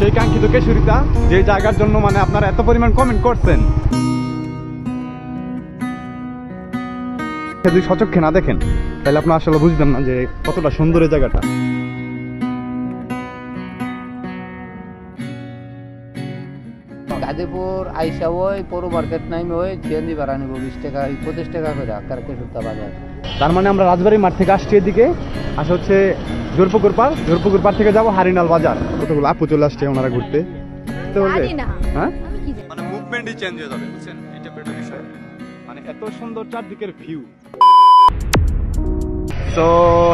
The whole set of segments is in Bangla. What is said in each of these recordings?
সেই কাঙ্ক্ষিত কেশরিতা, যে জায়গার জন্য মানে আপনারা এত পরিমাণ কমেন্ট করছেন, যদি সচক্ষে না দেখেন তাহলে আপনারা আসলে বুঝবেন না যে কতটা সুন্দর এই জায়গাটা। গাজীপুর আইসা ওই পৌর মার্কেট নাইমে ওই সিএনজি ভাড়া নিব 20 টাকা 25 টাকা করে আকার কেশুরতা বাজার। তার মানে আমরা রাজবাড়ি মাঠ থেকে আসছি এদিকে, আসা হচ্ছে জোরপুকুর পার, জোরপুকুর পার থেকে যাবো হারিনাল বাজার। কতগুলো আপু চলে আসছে ওনারা ঘুরতে, বুঝতে পারবে? হ্যাঁ, মানে মুভমেন্টই চেঞ্জ হয়ে যাবে, বুঝছেন? এটা একটা বিষয়, মানে এত সুন্দর চারদিকের ভিউ। সো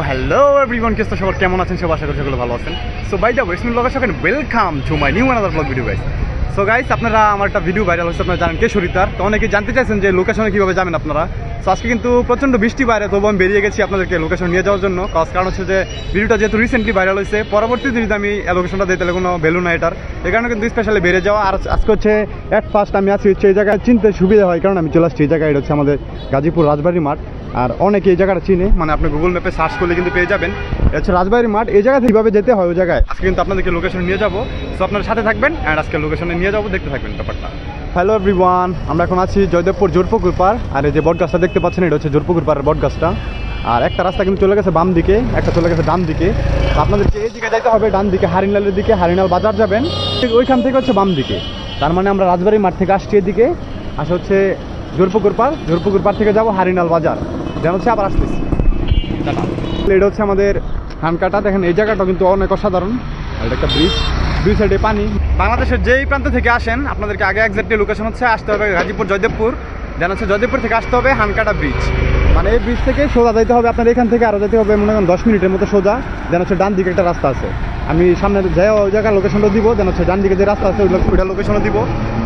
হ্যালো এভরিওয়ান, কেস তো সবার কেমন আছেন? সব আশা করি সকলে ভালো আছেন। So by the way, welcome to my new another blog video guys. So guys, আপনারা আমার একটা ভিডিও ভাইরাল হচ্ছে, আপনারা জানেন কেশরিতার, তো অনেকে জানতে চাইছেন যে লোকেশনে কীভাবে যাবেন আপনারা। সো আজকে কিন্তু প্রচণ্ড বৃষ্টি বাইরে, তবু আমি বেরিয়ে গেছি আপনাদেরকে লোকেশন নিয়ে যাওয়ার জন্য। কারণ হচ্ছে যে ভিডিওটা যেহেতু রিসেন্টলি ভাইরাল হয়েছে, পরবর্তীতে যদি আমি লোকেশনটা দিই তাহলে কোনো ভ্যালু না এটার, এই কারণে কিন্তু স্পেশালি বেরিয়ে যাওয়া। আর আজকে হচ্ছে অ্যাট ফার্স্ট আমি আছি হচ্ছে এই জায়গায় চিনতে সুবিধা হয়, কারণ আমি চলে আসছি এই জায়গায়। এটা হচ্ছে আমাদের গাজীপুর রাজবাড়ি মাঠ, আর অনেকে এই জায়গাটা চিনে, মানে আপনি গুগল ম্যাপে সার্চ করলে কিন্তু পেয়ে যাবেন। এটা হচ্ছে রাজবাড়ি মাঠ, এই জায়গা থেকে কীভাবে যেতে হয় ওই জায়গায় আজকে কিন্তু আপনাদেরকে লোকেশন নিয়ে যাবো। সো আপনার সাথে থাকবেন অ্যান্ড আজকে লোকেশনে নিয়ে যাবো, দেখতে থাকবেন ব্যাপারটা। হ্যালো এভরিওয়ান, আমরা এখন আছি জয়দেবপুর জোরপুকুর পার, আর এই যে বটগাছটা দেখতে পাচ্ছেন এটা হচ্ছে জোরপুকুর পাড়ের বটগাছটা। আর একটা রাস্তা কিন্তু চলে গেছে বাম দিকে, একটা চলে গেছে ডান দিকে। আপনাদেরকে এই দিকে যাইতে হবে, ডান দিকে হারিনালের দিকে, হারিনাল বাজার যাবেন, ওইখান থেকে হচ্ছে বাম দিকে। তার মানে আমরা রাজবাড়ি মাঠ থেকে আসছি এদিকে, আসা হচ্ছে জোরপুকুর পার, জোরপুকুর পার থেকে যাবো হারিনাল বাজার, যেন হচ্ছে আবার আসতেছি। এটা হচ্ছে আমাদের হানকাটা, দেখেন এই জায়গাটাও কিন্তু অনেক অসাধারণ। এটা একটা ব্রিজ, দুই সাইডে পানি। বাংলাদেশের যেই প্রান্ত থেকে আসেন আপনাদেরকে আগে এক্স্যাক্টলি লোকেশন হচ্ছে আসতে হবে গাজীপুর জয়দেবপুর, দেন হচ্ছে জয়দেবপুর থেকে আসতে হবে হানকাটা ব্রিজ। মানে এই ব্রিজ থেকে সোজা যাইতে হবে আপনার, এখান থেকে আরও যেতে হবে মনে করেন 10 মিনিটের মতো সোজা। দেন হচ্ছে ডান দিকে একটা রাস্তা আছে, আমি সামনে যাই ওই জায়গার লোকেশনটা দিব। দেন হচ্ছে ডান দিকে যে রাস্তা আছে ওইটা লোকেশনও দিব।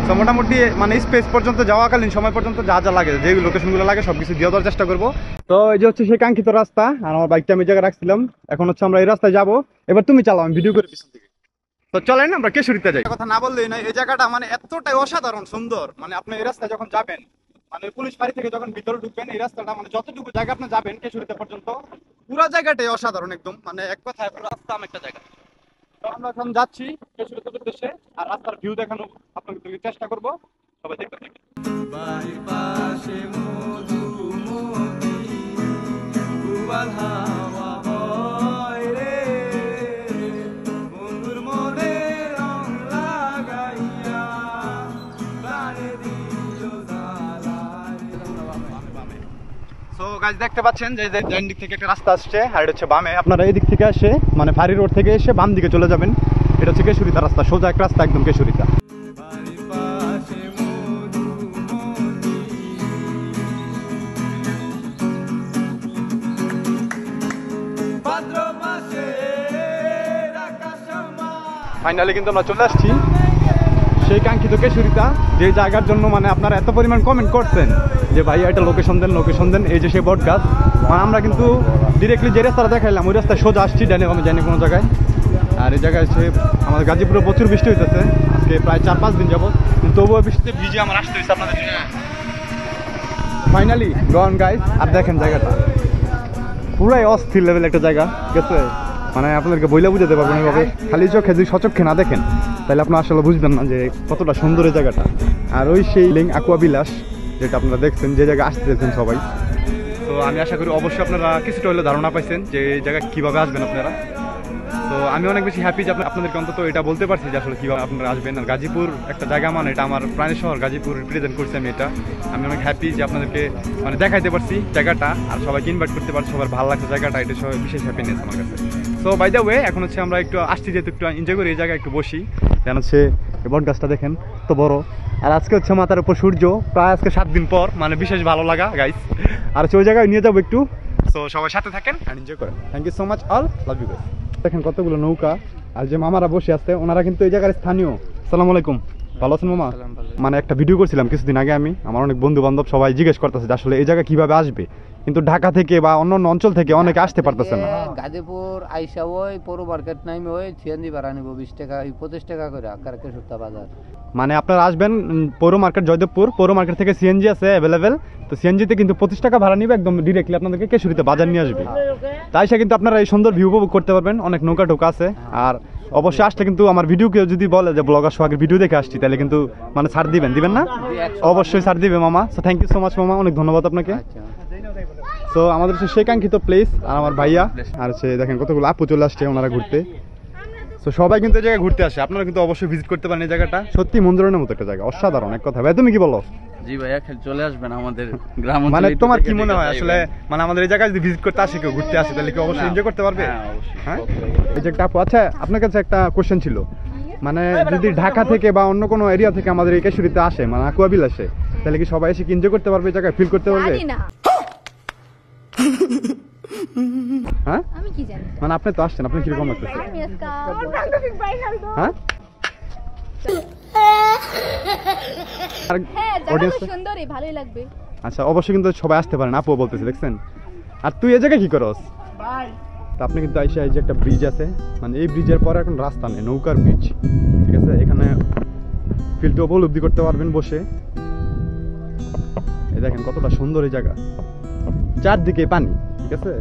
তো মোটামুটি মানে স্পেস পর্যন্ত যাওয়াকালীন সময় পর্যন্ত যা যা লাগে, যে লোকেশনগুলো লাগে সব কিছু দিয়ে দেওয়ার চেষ্টা করবো। তো এই যে হচ্ছে সেই কাঙ্ক্ষিত রাস্তা, আর আমার বাইকটা আমি জায়গায় রাখছিলাম। এখন হচ্ছে আমরা এই রাস্তায় যাবো, এবার তুমি চালাও, আমি ভিডিও করে পিছন থেকে। তো চলেন আমরা কেশরিতে যাই। কথা না বললেই না, এই জায়গাটা মানে এতটাই অসাধারণ সুন্দর, মানে আপনি এই রাস্তায় যখন যাবেন, মানে পুলিশ বাড়ি থেকে যখন ভিতরে ঢুকবেন, এই রাস্তাটা মানে যতটুকু জায়গা আপনি যাবেন কেশরিতে পর্যন্ত, পুরো জায়গাটাই অসাধারণ একদম, মানে এক কথায় পুরো রাস্তা একটা জায়গা। তো আমরা এখন যাচ্ছি কেশরিতের উদ্দেশ্যে, আর রাস্তার ভিউ দেখানো আপনাদের চেষ্টা করবো, সবাই দেখতে থাকুন। দেখতে পাচ্ছেন যে ডান দিক থেকে একটা রাস্তা আসছে, আর এটা হচ্ছে বামে। আপনারা এই দিক থেকে আসে মানে ফাঁড়ি রোড থেকে এসে বাম দিকে চলে যাবেন, এটা হচ্ছে কেশরিতা রাস্তা, সোজা এক রাস্তা একদম কেশরিতা। ফাইনালি কিন্তু আমরা চলে আসছি সেই কাঙ্ক্ষিত কেশরিতা, যে জায়গার জন্য মানে আপনারা এত পরিমাণ কমেন্ট করছেন যে ভাই এটা লোকেশন দেন, লোকেশন দেন। এই যে সেই বটগাছ, মানে আমরা কিন্তু ডিরেক্টলি যে রাস্তাটা দেখাইলাম ওই রাস্তায় সোজা আসছি, ডানে আমি জানি কোনো জায়গায়। আর এই জায়গায় হচ্ছে আমাদের গাজীপুরে প্রচুর বৃষ্টি হইতেছে আজকে প্রায় 4-5 দিন যাবো, কিন্তু তবুও বৃষ্টিতে ভিজে আমার আসতে হয়েছে আপনাদের। ফাইনালি গন গাইস, আর দেখেন জায়গাটা পুরাই অস্থির লেভেল একটা জায়গা, ঠিক আছে? মানে আপনাদেরকে বইলে বুঝাতে পারবো না এভাবে, খালি চোখে যদি সচক্ষে না দেখেন তাহলে আপনারা আসলে বুঝবেন না যে কতটা সুন্দর এই জায়গাটা। আর ওই সেই আকুয়া বিলাস যেটা আপনারা দেখছেন, যে জায়গায় আসতেছেন সবাই। তো আমি আশা করি অবশ্যই আপনারা কিছুটা হলে ধারণা পাইছেন যে এই জায়গায় কীভাবে আসবেন আপনারা। তো আমি অনেক বেশি হ্যাপি যে আপনাদেরকে অন্তত এটা বলতে পারছি যে আসলে কীভাবে আপনারা আসবেন। আর গাজীপুর একটা জায়গা, মানে এটা আমার প্রাণের শহর, গাজীপুর রিপ্রেজেন্ট করছি আমি। এটা আমি অনেক হ্যাপি যে আপনাদেরকে মানে দেখাইতে পারছি জায়গাটা, আর সবাইকে ইনভাইট করতে পারছি, সবার ভালো লাগছে জায়গাটা, এটা সবাই বিশেষ হ্যাপিনেস আমার কাছে। সো বাই দ্য ওয়ে, এখন হচ্ছে আমরা একটু আসছি যেহেতু একটু এনজয় করি এই জায়গায়, একটু বসি। দেন হচ্ছে এই বট গাছটা দেখেন তো বড়, আর আজকে হচ্ছে মাথার উপর সূর্য, প্রায় আজকে 7 দিন পর, মানে বিশেষ ভালো লাগা গাইস। আর হচ্ছে ওই জায়গায় নিয়ে যাবো একটু। সো সবাই সাথে থাকেন অ্যান্ড এনজয় করেন। Thank you so much, all love you guys. দেখেন কতগুলো নৌকা, আর যে মামারা বসে আছে ওনারা কিন্তু এই জায়গার স্থানীয়। আসসালামু আলাইকুম, ভালো আছেন মামা? মানে একটা ভিডিও করছিলাম কিছুদিন আগে আমি, আমার অনেক বন্ধু বান্ধব সবাই জিজ্ঞেস করতেছে যে আসলে এই জায়গা কিভাবে আসবে, কিন্তু ঢাকা থেকে বা অন্যান্য অঞ্চল থেকে অনেকে আসতে পারতেছে না। গাজীপুর আইসা ওই পৌর মার্কেট নাইমে ওই সিএনজি ভাড়া নিব 20 টাকা 25 টাকা করে আকার কেশুরতা বাজার। মানে আপনারা আসবেন পৌর মার্কেট জয়দেবপুর, পৌর মার্কেট থেকে সিএনজি আছে অ্যাভেলেবেল, তো সিএনজিতে কিন্তু 25 টাকা ভাড়া নিবে, একদম ডিরেক্টলি আপনাদেরকে কেশরীতে বাজার নিয়ে আসবে। তাই সে কিন্তু আপনারা এই সুন্দর ভিউ উপভোগ করতে পারবেন, অনেক নৌকা টোকা আছে। আর অবশ্যই আসলে কিন্তু আমার ভিডিও কেউ যদি বলে যে ব্লগার সোহাগের ভিডিও দেখে আসছি, তাহলে কিন্তু মানে ছাড় দিবেন না? অবশ্যই ছাড় দিবে মামা। So thank you so much মামা, অনেক ধন্যবাদ আপনাকে। তো আমাদের হচ্ছে সেই কাঙ্ক্ষিত প্লেস, আর আমার ভাইয়া আর হচ্ছে দেখেন কতগুলো আপু চলে আসছে ওনারা ঘুরতে। তো সবাই কিন্তু এই জায়গায় ঘুরতে আসে, আপনারা কিন্তু অবশ্যই ভিজিট করতে পারেন। এই জায়গাটা সত্যি মন্দিরের মতো একটা জায়গা, অসাধারণ এক কথা। ভাই তুমি কি বলো? জি ভাইয়া, চলে আসবেন আমাদের গ্রাম। মানে তোমার কি মনে হয় আসলে, মানে আমাদের এই জায়গায় যদি ভিজিট করতে আসে কেউ ঘুরতে আসে, তাহলে কি অবশ্যই এনজয় করতে পারবে? হ্যাঁ, এই যে একটা আপু। আচ্ছা, আপনার কাছে একটা কোশ্চেন ছিল, মানে যদি ঢাকা থেকে বা অন্য কোনো এরিয়া থেকে আমাদের এই কেশরীতে আসে, মানে আকুয়াবিল আসে, তাহলে কি সবাই এসে এনজয় করতে পারবে, এই জায়গায় ফিল করতে পারবে? হ্যাঁ, আমি কি জানি, মানে আপনি তো আসছেন, আপনি কিরকম লাগতেছে? হ্যাঁ, সুন্দরই, ভালোই লাগবে। আচ্ছা, অবশ্যই কিন্তু সবাই আসতে পারেন, আপু বলতেছে, দেখছেন। আর তুই এই জায়গায় কি করস? তা আপনি কিন্তু আইসা, এই যে একটা ব্রিজ আছে, মানে এই ব্রিজের পরে এখন রাস্তা নেই, নৌকার ব্রিজ, ঠিক আছে। এখানে ফিল্ডটা উপলব্ধি করতে পারবেন বসে। এই দেখেন কতটা সুন্দর এই জায়গা, চারদিকে পানি, ঠিক আছে।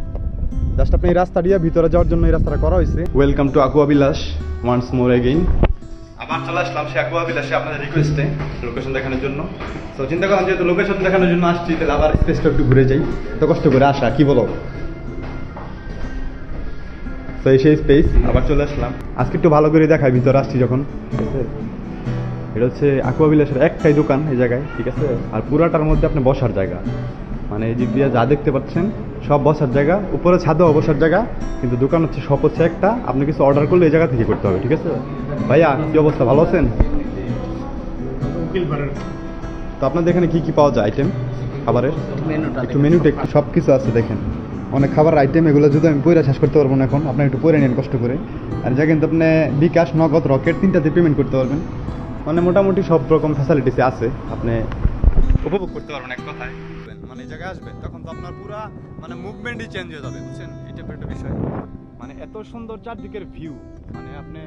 জাস্ট আপনি এই রাস্তা দিয়ে ভিতরে যাওয়ার জন্য এই রাস্তাটা করা হয়েছে। ওয়েলকাম টু আকুয়াবিলাস ওয়ান্স মোর এগেইন। আবার চলে আসলাম সে আকুয়াবিলাসে আপনাদের রিকোয়েস্টে লোকেশন দেখানোর জন্য। তো চিন্তা করলাম যেহেতু লোকেশন দেখানোর জন্য আসছি, তাহলে আবার স্পেসটা একটু ঘুরে যাই, এত কষ্ট করে আসা, কি বলো? তো এই সেই স্পেস, আবার চলে আসলাম। আজকে একটু ভালো করে দেখাই ভিতরে আসছি যখন, ঠিক আছে। এটা হচ্ছে আকুয়াবিলাসের একটাই দোকান এই জায়গায়, ঠিক আছে। আর পুরাটার মধ্যে আপনি বসার জায়গা, মানে এই দিক দিয়ে যা দেখতে পাচ্ছেন সব বসার জায়গা, উপরে ছাদেও বসার জায়গা, কিন্তু দোকান হচ্ছে সব হচ্ছে একটা। আপনি কিছু অর্ডার করলে এই জায়গা থেকে করতে হবে, ঠিক আছে। ভাইয়া কি অবস্থা, ভালো আছেন? তো আপনাদের এখানে কি কি পাওয়া যায় আইটেম খাবারের? একটু মেনুটা একটু সব কিছু আছে দেখেন, অনেক খাবার আইটেম, এগুলো যদি আমি পয়রা শেষ করতে পারবো না এখন, আপনি একটু পয়রা নেন কষ্ট করে। আর যা কিন্তু আপনি বিকাশ, নগদ, রকেট তিনটাতে পেমেন্ট করতে পারবেন, মানে মোটামুটি সব রকম ফ্যাসিলিটিস আছে, আপনি উপভোগ করতে পারবেন এক কথায়। মানে এই জায়গায় আসবেন তখন তো আপনার পুরা মানে মুভমেন্টই চেঞ্জ হয়ে যাবে, বুঝছেন। এটা একটা বিষয়, মানে এত সুন্দর চারদিকের ভিউ, মানে আপনি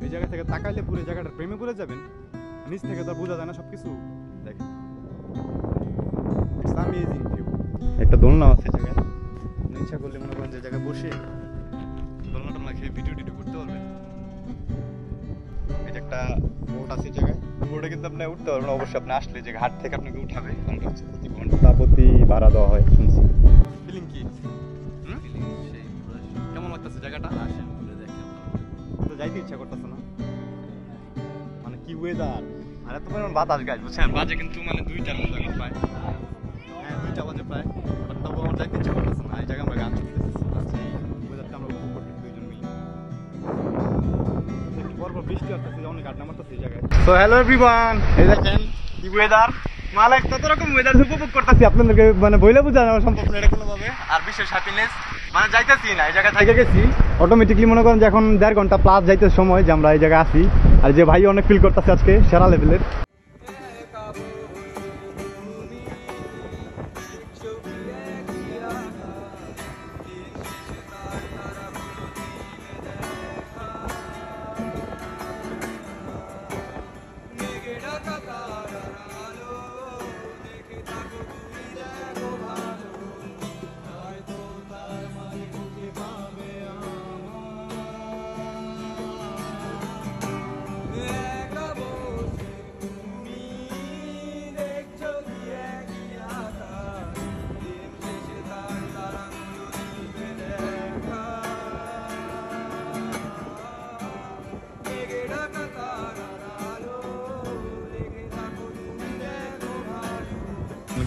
এই জায়গা থেকে তাকাইলে পুরো জায়গাটার প্রেমে পড়ে যাবেন। নিচ থেকে তো বোঝা যায় না সবকিছু, দেখেন ইটস অ্যামেজিং ভিউ। একটা দোলনা আছে জায়গায়, ইচ্ছা করলে মনে করেন যে জায়গায় বসে দোলনা টোলনা খেয়ে ভিডিও টিডিও করতে পারবেন। এই যে একটা বোট আছে জায়গায়, বোটে কিন্তু আপনি উঠতে পারবেন, অবশ্যই আপনি আসলে যে ঘাট থেকে আপনাকে উঠাবে, কারণ হচ্ছে প্রতি ঘন্টা প্রতি ভাড়া দেওয়া হয় শুনছি। ফিলিং কি কেমন লাগতেছে জায়গাটা? আসেন ঘুরে দেখেন, তো যাইতে ইচ্ছা করতেছে না, মানে কি ওয়েদার, আর এত পরিমাণ বাতাস গাছ, বুঝছেন। বাজে কিন্তু মানে 2টার মতো এখন প্রায়, হ্যাঁ 2টা বাজে প্রায়, বাট তবু আমার যাইতে ইচ্ছা করতেছে না। এই জায়গায় আমরা গান শুনতেছি, ওয়েদারটা আমরা উপভোগ করতেছি দুইজন মিলে। একটু পরপর বৃষ্টি আসতেছে, অনেক আড্ডা মারতেছে এই জায়গায়। তো হ্যালো এভরিওয়ান, এই দেখেন কি ওয়েদার, মালাক কত রকম ওয়েদার উপভোগ করতেছি, আপনাদেরকে মানে বইলে বোঝানো সম্ভব না এটা কোনোভাবে। আর বিশেষ হ্যাপিনেস, মানে যাইতেছি না, এই জায়গায় থেকে গেছি অটোমেটিকলি, মনে করেন যে এখন 1.5 ঘন্টা প্লাস যাইতে সময় যে আমরা এই জায়গায় আসি। আর যে ভাই অনেক ফিল করতেছে আজকে সেরা লেভেলের।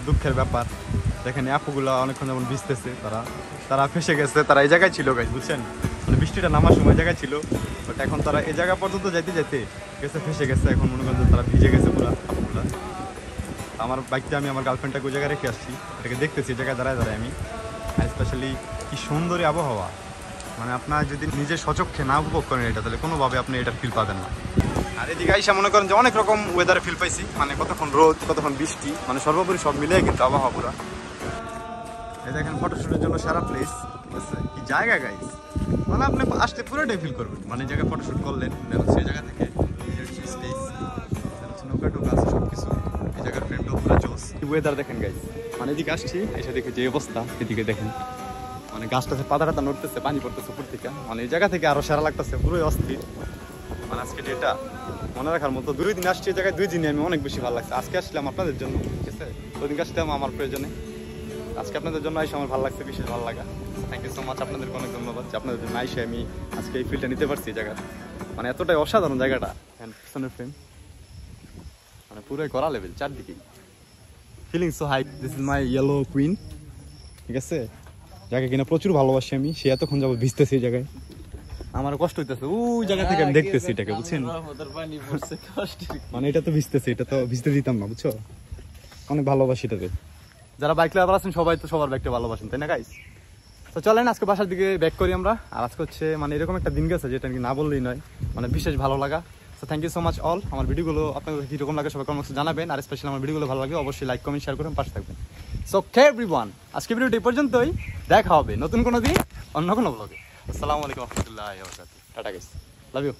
দুঃখের ব্যাপার, দেখেন আপুগুলো অনেকক্ষণ যেমন ভিজতেছে, তারা ফেসে গেছে, তারা এই জায়গায় ছিল গাইজ, বুঝছেন। মানে বৃষ্টিটা নামার সময় জায়গায় ছিল, বাট এখন তারা এই জায়গা পর্যন্ত যাইতে যাইতে গেছে ফেসে গেছে, এখন মনে করেন তারা ভিজে গেছে পুরো আপুগুলা। আমার বাইকটা আমি আমার গার্লফ্রেন্ডটাকে ওই জায়গায় রেখে আসছি, এটাকে দেখতেছি জায়গায় দাঁড়ায় আমি। আর স্পেশালি কি সুন্দরী আবহাওয়া, মানে আপনার যদি নিজের সচক্ষে না উপভোগ করেন এটা, তাহলে কোনোভাবে আপনি এটার ফিল পাবেন না। আর এদিকে আইসা মনে করেন যে অনেক রকম ওয়েদারে ফিল পাইছি, মানে কতক্ষণ রোদ, কতক্ষণ বৃষ্টি, মানে সর্বোপরি সব মিলে কিন্তু আবহাওয়া পুরা। এই দেখেন ফটোশুটের জন্য সারা প্লেস, ঠিক আছে। কি জায়গা গাইস, মানে আপনি আসলে পুরোটাই ফিল করবেন, মানে জায়গায় ফটোশুট করলেন, সেই জায়গা থেকে নৌকা টোকা আছে সব কিছু, এই জায়গার ফ্রেমটাও পুরো জোস। ওয়েদার দেখেন গাইস, মানে এদিকে আসছি এসে দেখে যে অবস্থা, এদিকে দেখেন মানে গাছটাতে পাতা টাতা নড়তেছে, পানি পড়তেছে উপর থেকে, মানে এই জায়গা থেকে আরো সেরা লাগতেছে, পুরোই অস্থির। মানে আজকে ডেটা মনে রাখার মতো, 2 দিন আসছি এই জায়গায়, 2 দিনে আমি অনেক বেশি ভালো লাগছে। আজকে আসলাম আপনাদের জন্য, ঠিক আছে, ওদিন আসলাম আমার প্রয়োজনে, আজকে আপনাদের জন্য আইসে আমার ভালো লাগছে, বিশেষ ভালো লাগা। থ্যাংক ইউ সো মাচ, আপনাদেরকে অনেক ধন্যবাদ যে আপনাদের জন্য আইসে আমি আজকে এই ফিলটা নিতে পারছি এই জায়গাটা। মানে এতটাই অসাধারণ জায়গাটা, পিছনের ফ্রেম মানে পুরোই করা লেভেল, চারদিকে feeling so high. This is my yellow queen, ঠিক আছে, যাকে কিনা প্রচুর ভালোবাসি আমি, সে এতক্ষণ যাবো ভিজতেছে এই জায়গায়, আমার কষ্ট হইতেছে, ওই জায়গা থেকে আমি দেখতেছি এটাকে, বুঝছেন, পানি পড়ছে কষ্ট। মানে এটা তো ভিজতেছে, এটা তো ভিজতে দিতাম না, বুঝছো, অনেক ভালোবাসি এটাকে। যারা বাইক লাভার আছেন সবাই তো সবার বাইকটা ভালোবাসেন, তাই না গাইস? তো চলেন আজকে বাসার দিকে ব্যাক করি আমরা। আর আজকে হচ্ছে মানে এরকম একটা দিন গেছে যেটা না বললেই নয়, মানে বিশেষ ভালো লাগা। So thank you so much all. আমার ভিডিওগুলো আপনাদের কীরকম লাগে সবাই কমেন্টে জানাবেন, আর স্পেশালি আমার ভিডিওগুলো ভালো লাগে অবশ্যই লাইক কমেন্ট শেয়ার করুন, পাশে থাকবেন। সো এভরিওয়ান, আজকে ভিডিওটি এই পর্যন্তই, দেখা হবে নতুন কোনো দিন অন্য কোনো ব্লগে। আসসালামু আলাইকুম রহমতুল্লাহ, টাটা গাইস, লাভ ইউ।